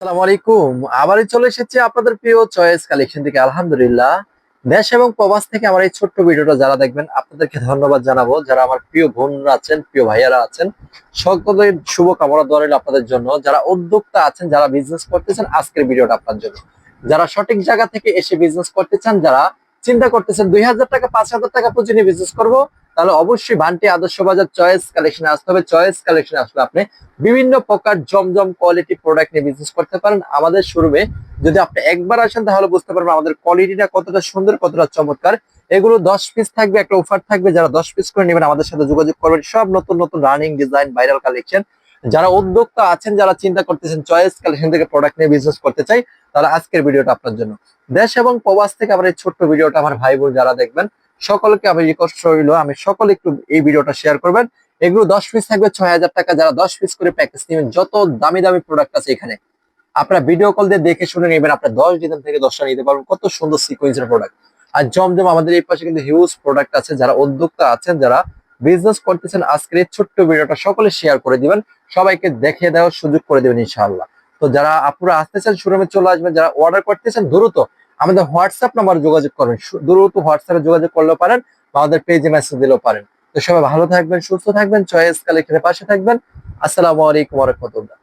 আসসালামু আলাইকুম। আবারই চলে এসেছি আপনাদের প্রিয় চয়েস কালেকশন থেকে। আলহামদুলিল্লাহ, দেশ এবং প্রবাস থেকে আমার এই ছোট্ট ভিডিওটা যারা দেখবেন আপনাদেরকে ধন্যবাদ জানাবো। যারা আমার প্রিয় বোনরা আছেন, প্রিয় ভাইয়ারা আছেন, সকলের শুভ কামনা দোয়া রইল আপনাদের জন্য। যারা উদ্যোক্তা আছেন, যারা বিজনেস করতেছেন, আজকের ভিডিওটা আপনার জন্য। যারা সঠিক জায়গা থেকে এসে বিজনেস করতে চান, যারা চিন্তা করতেছেন 2000 টাকা 5000 টাকা পুঁজি নিয়ে বিজনেস করবো, তাহলে অবশ্যই ভান্টি আদর্শ বাজার চয়েস কালেকশনে আসতে হবে। চয়েস কালেকশনে আসলে আপনি বিভিন্ন প্রকার জমজম কোয়ালিটি প্রোডাক্ট নিয়ে বিজনেস করতে পারেন। আমাদের শোরুমে যদি আপনি একবার আসেন তাহলে বুঝতে পারবেন আমাদের কোয়ালিটিটা কতটা সুন্দর, কতটা চমৎকার। এগুলো 10 পিস থাকবে, একটা অফার থাকবে। যারা 10 পিস করে নেবেন আমাদের সাথে যোগাযোগ করবেন। সব নতুন নতুন রানিং ডিজাইন, ভাইরাল কালেকশন। যারা উদ্যোক্তা আছেন, যারা চিন্তা করতেছেন চয়েস কালেকশন থেকে প্রোডাক্ট নিয়ে বিজনেস করতে চাই, তাহলে আজকের ভিডিওটা আপনার জন্য। দেশ এবং প্রবাস থেকে আমার এই ছোট্ট ভিডিওটা আমার ভাই বোন যারা দেখবেন সকলকে আমি রিকোয়েস্ট রইল, আমি সকলে একটু এই ভিডিওটা শেয়ার করবেন। এগুলো 10 পিস থাকবে 6000 টাকা। যারা 10 পিস করে প্যাকেজ নেবেন, যত দামি দামি প্রোডাক্ট আছে এখানে আপনারা ভিডিও কল দিয়ে দেখে শুনে নেবেন। আপনার 10 ডিজাইন থেকে 10টা নিতে পারবেন। কত সুন্দর সিকোয়েন্সের প্রোডাক্ট। আর জমজম আমাদের এই পাশে কিন্তু হিউজ প্রোডাক্ট আছে। যারা উদ্যোক্তা আছেন, যারা বিজনেস করতেছেন, আজকের এই ছোট্ট ভিডিওটা সকলে শেয়ার করে দিবেন, সবাইকে দেখে দেওয়ার সুযোগ করে দিবেন ইনশাআল্লাহ। তো যারা আপনারা আসতেছেন শোরুমে চলে আসবেন, যারা অর্ডার করতেছেন দ্রুত আমাদের হোয়াটসঅ্যাপ নাম্বারে যোগাযোগ করবেন। দ্রুত হোয়াটসঅ্যাপে যোগাযোগ করলেও পারেন বা আমাদের পেজে মেসেজ দিলেও পারেন। তো সবাই ভালো থাকবেন, সুস্থ থাকবেন, চয়েস কালেকশনের পাশে থাকবেন। আসসালামু আলাইকুম ওয়া রাহমাতুল্লাহ।